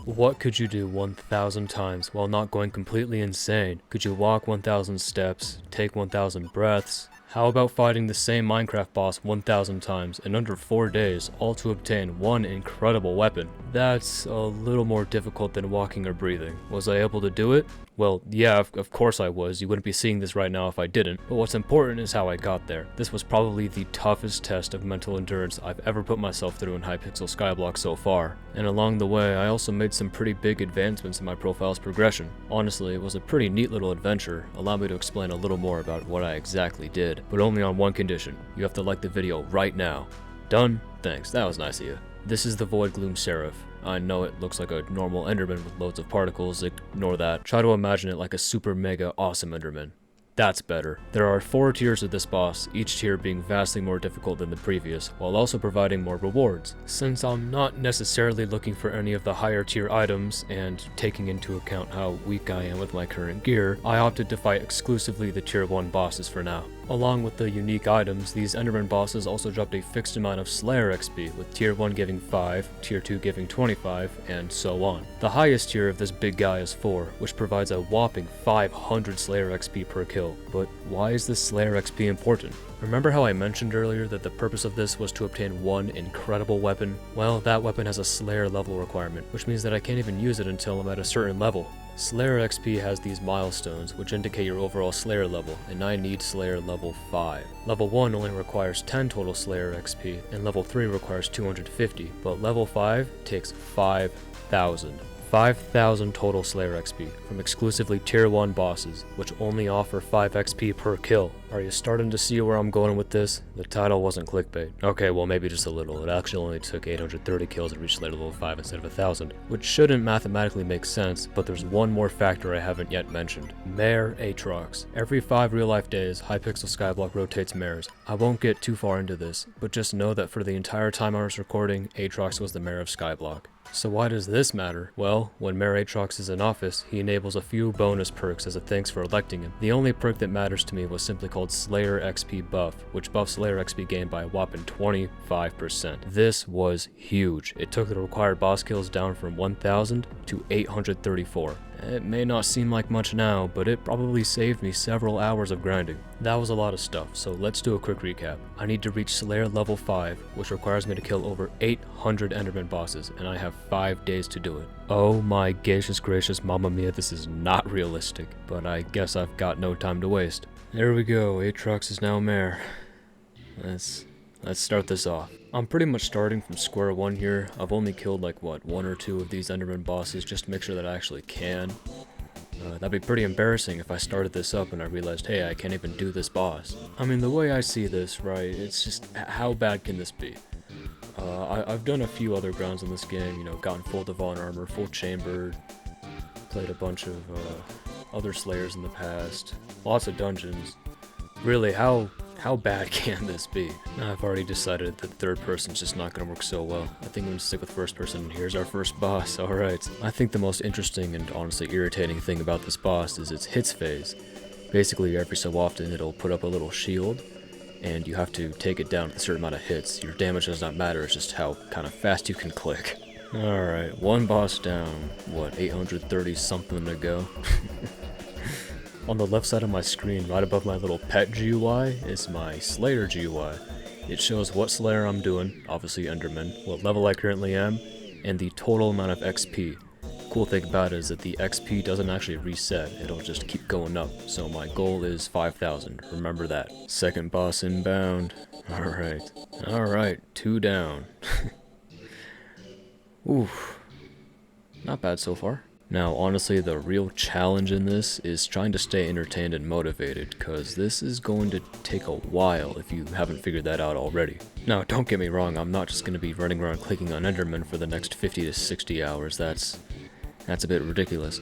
What could you do 1,000 times while not going completely insane? Could you walk 1,000 steps, take 1,000 breaths? How about fighting the same Minecraft boss 1,000 times in under 4 days, all to obtain one incredible weapon? That's a little more difficult than walking or breathing. Was I able to do it? Well, yeah, of course I was. You wouldn't be seeing this right now if I didn't. But what's important is how I got there. This was probably the toughest test of mental endurance I've ever put myself through in Hypixel Skyblock so far. And along the way, I also made some pretty big advancements in my profile's progression. Honestly, it was a pretty neat little adventure. Allow me to explain a little more about what I exactly did, but only on one condition. You have to like the video right now. Done? Thanks, that was nice of you. This is the Void Gloom Seraph. I know it looks like a normal Enderman with loads of particles, ignore that. Try to imagine it like a super mega awesome Enderman. That's better. There are 4 tiers of this boss, each tier being vastly more difficult than the previous, while also providing more rewards. Since I'm not necessarily looking for any of the higher tier items, and taking into account how weak I am with my current gear, I opted to fight exclusively the tier 1 bosses for now. Along with the unique items, these Enderman bosses also dropped a fixed amount of Slayer XP, with tier 1 giving 5, tier 2 giving 25, and so on. The highest tier of this big guy is 4, which provides a whopping 500 Slayer XP per kill. But why is this Slayer XP important? Remember how I mentioned earlier that the purpose of this was to obtain one incredible weapon? Well, that weapon has a Slayer level requirement, which means that I can't even use it until I'm at a certain level. Slayer XP has these milestones, which indicate your overall Slayer level, and I need Slayer level 5. Level 1 only requires 10 total Slayer XP, and level 3 requires 250, but level 5 takes 5,000. 5,000 total Slayer XP from exclusively tier 1 bosses, which only offer 5 XP per kill. Are you starting to see where I'm going with this? The title wasn't clickbait. Okay, well maybe just a little. It actually only took 830 kills to reach Slayer level 5 instead of 1,000, which shouldn't mathematically make sense, but there's one more factor I haven't yet mentioned. Mare Aatrox. Every 5 real-life days, Hypixel Skyblock rotates mares. I won't get too far into this, but just know that for the entire time I was recording, Aatrox was the mayor of Skyblock. So why does this matter? Well, when Mayor Aatrox is in office, he enables a few bonus perks as a thanks for electing him. The only perk that matters to me was simply called Slayer XP Buff, which buffs Slayer XP gained by a whopping 25%. This was huge. It took the required boss kills down from 1,000 to 834. It may not seem like much now, but it probably saved me several hours of grinding. That was a lot of stuff, so let's do a quick recap. I need to reach Slayer level 5, which requires me to kill over 800 Enderman bosses, and I have 5 days to do it. Oh my gracious mamma mia, this is not realistic, but I guess I've got no time to waste. There we go, Aatrox is now mayor. Let's start this off. I'm pretty much starting from square one here. I've only killed like, what, 1 or 2 of these Enderman bosses just to make sure that I actually can. That'd be pretty embarrassing if I started this up and I realized, hey, I can't even do this boss. I mean, the way I see this, right, it's just, how bad can this be? I've done a few other grounds in this game, you know, gotten full Devon armor, full chambered, played a bunch of other Slayers in the past, lots of dungeons. Really, how bad can this be? I've already decided that third person's just not gonna work so well. I think I'm gonna stick with first person, and here's our first boss, alright. I think the most interesting and honestly irritating thing about this boss is its hits phase. Basically, every so often it'll put up a little shield, and you have to take it down with a certain amount of hits. Your damage does not matter, it's just how kind of fast you can click. Alright, one boss down, what, 830 something to go? On the left side of my screen, right above my little pet GUI, is my Slayer GUI. It shows what Slayer I'm doing, obviously Enderman, what level I currently am, and the total amount of XP. The cool thing about it is that the XP doesn't actually reset, it'll just keep going up, so my goal is 5,000, remember that. Second boss inbound. Alright, 2 down. Oof, not bad so far. Now, honestly, the real challenge in this is trying to stay entertained and motivated, because this is going to take a while if you haven't figured that out already. Now, don't get me wrong, I'm not just going to be running around clicking on Enderman for the next 50 to 60 hours, that's a bit ridiculous.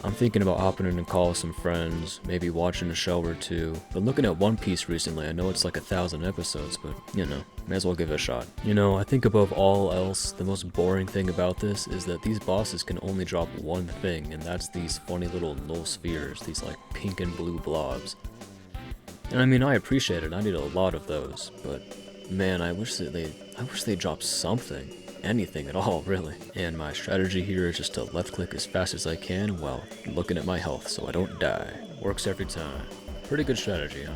I'm thinking about hopping in and calling some friends, maybe watching a show or 2. Been looking at One Piece recently. I know it's like 1,000 episodes, but, you know, may as well give it a shot. You know, I think above all else, the most boring thing about this is that these bosses can only drop one thing, and that's these funny little null spheres, these like pink and blue blobs. And I mean, I appreciate it, I need a lot of those, but man, I wish they dropped something. anything at all, really. And my strategy here is just to left click as fast as I can while looking at my health so I don't die. Works every time. Pretty good strategy, huh?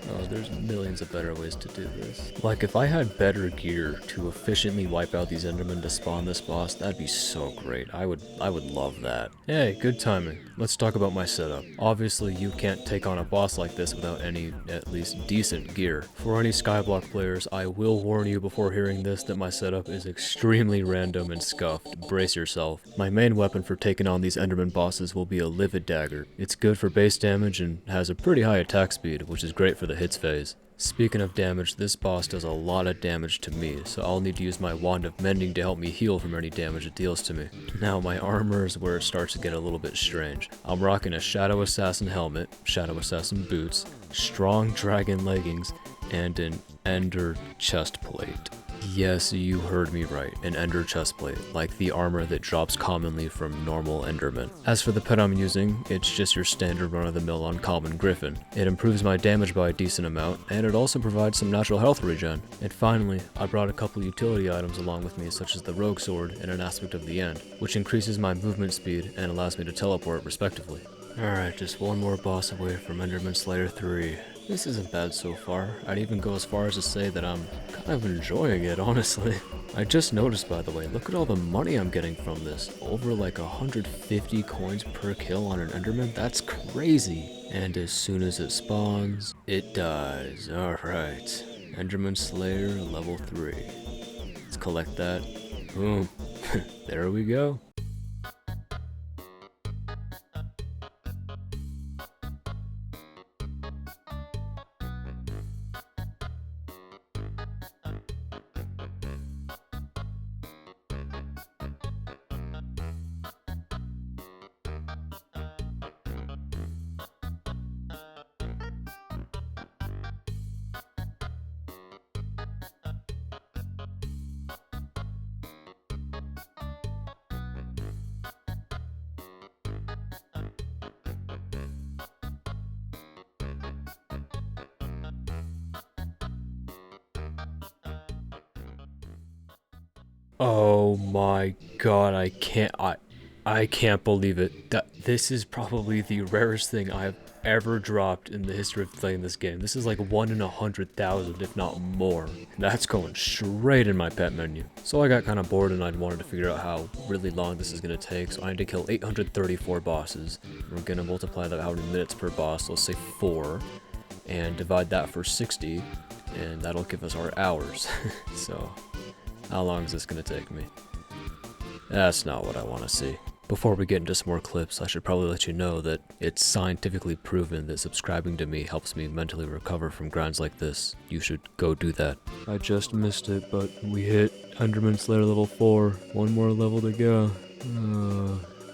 Oh, there's millions of better ways to do this. Like, if I had better gear to efficiently wipe out these Endermen to spawn this boss, that'd be so great. I would love that. Hey, good timing. Let's talk about my setup. Obviously, you can't take on a boss like this without any, at least, decent gear. For any Skyblock players, I will warn you before hearing this that my setup is extremely random and scuffed. Brace yourself. My main weapon for taking on these Enderman bosses will be a Livid Dagger. It's good for base damage and has a pretty high attack speed, which is great for the hits phase. Speaking of damage, this boss does a lot of damage to me, so I'll need to use my Wand of Mending to help me heal from any damage it deals to me. Now, my armor is where it starts to get a little bit strange. I'm rocking a Shadow Assassin helmet, Shadow Assassin boots, strong dragon leggings, and an Ender chest plate. Yes, you heard me right, an Ender chestplate, like the armor that drops commonly from normal Endermen. As for the pet I'm using, it's just your standard run-of-the-mill uncommon Griffin. It improves my damage by a decent amount, and it also provides some natural health regen. And finally, I brought a couple utility items along with me, such as the Rogue Sword and an Aspect of the End, which increases my movement speed and allows me to teleport respectively. Alright, just one more boss away from Enderman Slayer 3. This isn't bad so far. I'd even go as far as to say that I'm kind of enjoying it, honestly. I just noticed, by the way, look at all the money I'm getting from this. Over like 150 coins per kill on an Enderman? That's crazy. And as soon as it spawns, it dies. Alright. Enderman Slayer level 3. Let's collect that. Boom. There we go. Oh my god, I can't believe it. This is probably the rarest thing I have ever dropped in the history of playing this game. This is like 1 in 100,000, if not more. That's going straight in my pet menu. So I got kind of bored and I wanted to figure out how really long this is going to take, so I need to kill 834 bosses. We're going to multiply that out in minutes per boss, let's say 4, and divide that for 60, and that'll give us our hours. So, how long is this going to take me? That's not what I want to see. Before we get into some more clips, I should probably let you know that it's scientifically proven that subscribing to me helps me mentally recover from grinds like this. You should go do that. I just missed it, but we hit Enderman Slayer level 4. One more level to go.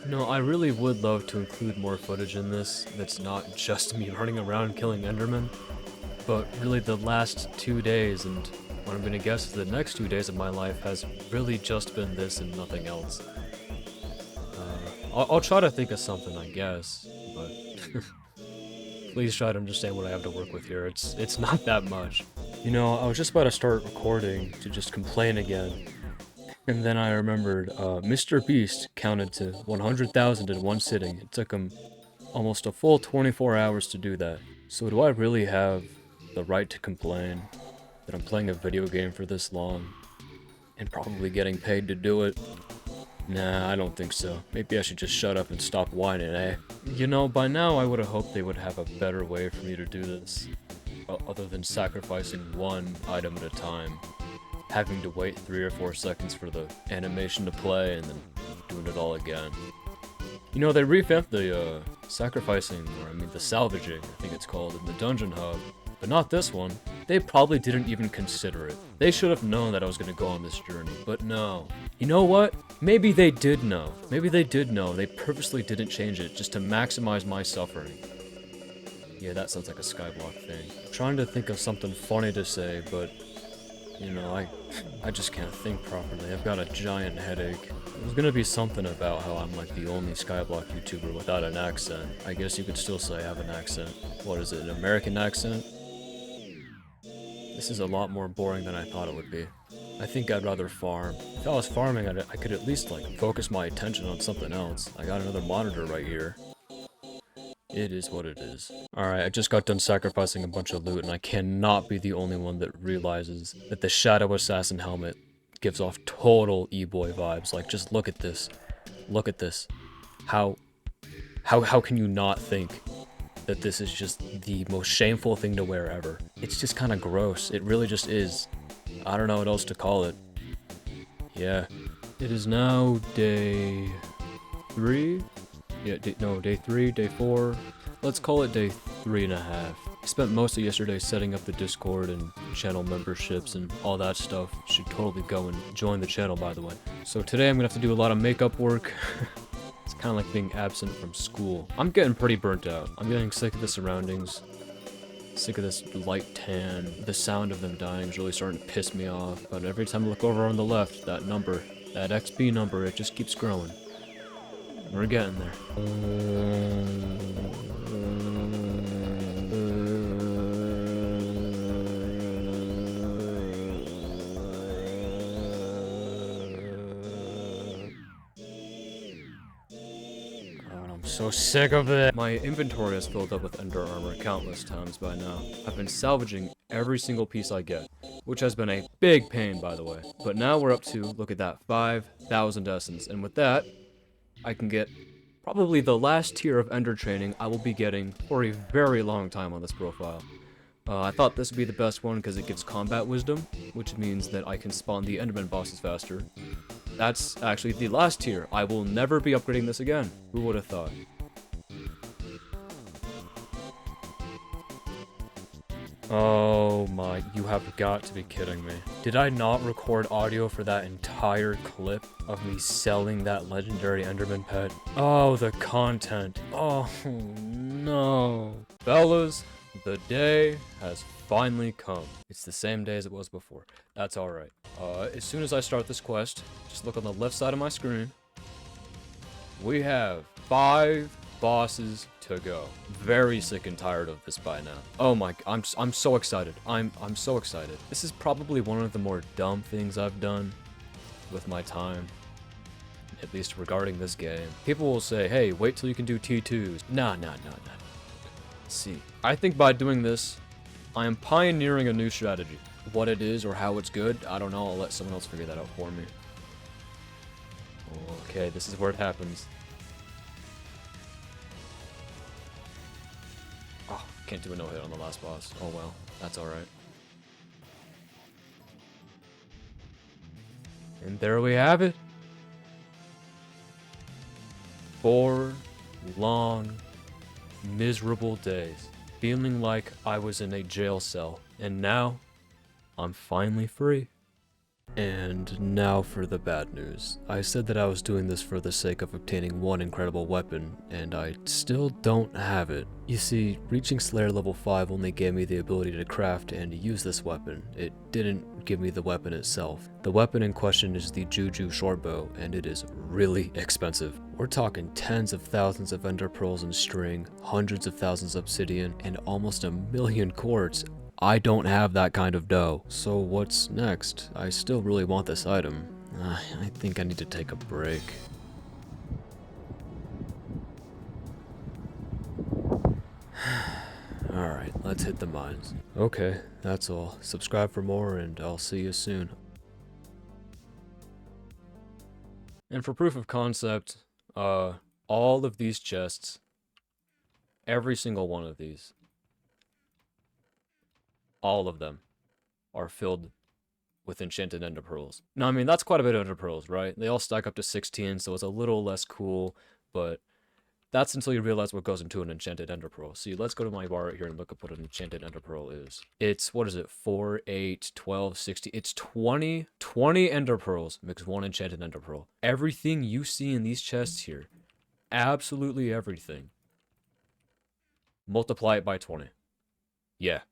No, I really would love to include more footage in this that's not just me running around killing Endermen, but really the last 2 days and what I'm gonna guess is the next 2 days of my life has really just been this and nothing else. I'll try to think of something, I guess, but please try to understand what I have to work with here. It's not that much. You know, I was just about to start recording to just complain again, and then I remembered Mr. Beast counted to 100,000 in one sitting. It took him almost a full 24 hours to do that. So do I really have the right to complain that I'm playing a video game for this long and probably getting paid to do it? Nah, I don't think so. Maybe I should just shut up and stop whining, eh? You know, by now I would have hoped they would have a better way for me to do this, other than sacrificing one item at a time, having to wait 3 or 4 seconds for the animation to play and then doing it all again. You know, they revamped the sacrificing, or I mean the salvaging, I think it's called, in the dungeon hub. But not this one. They probably didn't even consider it. They should have known that I was going to go on this journey, but no. You know what? Maybe they did know. Maybe they did know. They purposely didn't change it just to maximize my suffering. Yeah, that sounds like a Skyblock thing. I'm trying to think of something funny to say, but you know, I just can't think properly. I've got a giant headache. There's gonna be something about how I'm like the only Skyblock YouTuber without an accent. I guess you could still say I have an accent. What is it, an American accent? This is a lot more boring than I thought it would be. I think I'd rather farm. If I was farming, I could at least, like, focus my attention on something else. I got another monitor right here. It is what it is. Alright, I just got done sacrificing a bunch of loot, and I cannot be the only one that realizes that the Shadow Assassin helmet gives off total E-boy vibes. Like, just look at this. Look at this. How can you not think that this is just the most shameful thing to wear ever? It's just kind of gross. It really just is. I don't know what else to call it. Yeah. It is now day 3? Yeah, day 3, day 4. Let's call it day 3.5. I spent most of yesterday setting up the Discord and channel memberships and all that stuff. Should totally go and join the channel, by the way. So today I'm gonna have to do a lot of makeup work. It's kind of like being absent from school. I'm getting pretty burnt out. I'm getting sick of the surroundings. Sick of this light tan. The sound of them dying is really starting to piss me off. But every time I look over on the left, that number, that XP number, it just keeps growing. We're getting there. I'm so sick of it. My inventory has filled up with ender armor countless times by now. I've been salvaging every single piece I get, which has been a big pain, by the way. But now we're up to, look at that, 5,000 essence. And with that, I can get probably the last tier of ender training I will be getting for a very long time on this profile. I thought this would be the best one because it gives combat wisdom, which means that I can spawn the Enderman bosses faster. That's actually the last tier. I will never be upgrading this again. Who would have thought? Oh my, you have got to be kidding me. Did I not record audio for that entire clip of me selling that legendary Enderman pet? Oh, the content. Oh no. Fellas, the day has finally come. It's the same day as it was before. That's alright. As soon as I start this quest, just look on the left side of my screen. We have 5 bosses to go. Very sick and tired of this by now. Oh my, I'm so excited. I'm so excited. This is probably one of the more dumb things I've done with my time, at least regarding this game. People will say, hey, wait till you can do T2s. Nah. See, I think by doing this, I am pioneering a new strategy. What it is or how it's good, I don't know. I'll let someone else figure that out for me. Okay, this is where it happens. Oh, can't do a no-hit on the last boss. Oh well, that's alright. And there we have it. 4 long, miserable days. Feeling like I was in a jail cell. And now, I'm finally free. And now for the bad news. I said that I was doing this for the sake of obtaining one incredible weapon, and I still don't have it. You see, reaching Slayer level 5 only gave me the ability to craft and use this weapon. It didn't give me the weapon itself. The weapon in question is the Juju shortbow, and it is really expensive. We're talking tens of thousands of ender pearls and string, hundreds of thousands of obsidian, and almost 1,000,000 quartz. I don't have that kind of dough. So what's next? I still really want this item. I think I need to take a break. Alright, let's hit the mines. Okay, that's all. Subscribe for more and I'll see you soon. And for proof of concept, all of these chests, every single one of these, all of them are filled with enchanted ender pearls. Now, I mean, that's quite a bit of ender pearls, right? They all stack up to 16, so it's a little less cool, but that's until you realize what goes into an enchanted ender pearl. See, let's go to my bar right here and look up what an enchanted ender pearl is. It's, what is it, 4, 8, 12, 60, it's 20 ender pearls makes 1 enchanted ender pearl. Everything you see in these chests here, absolutely everything, multiply it by 20. Yeah.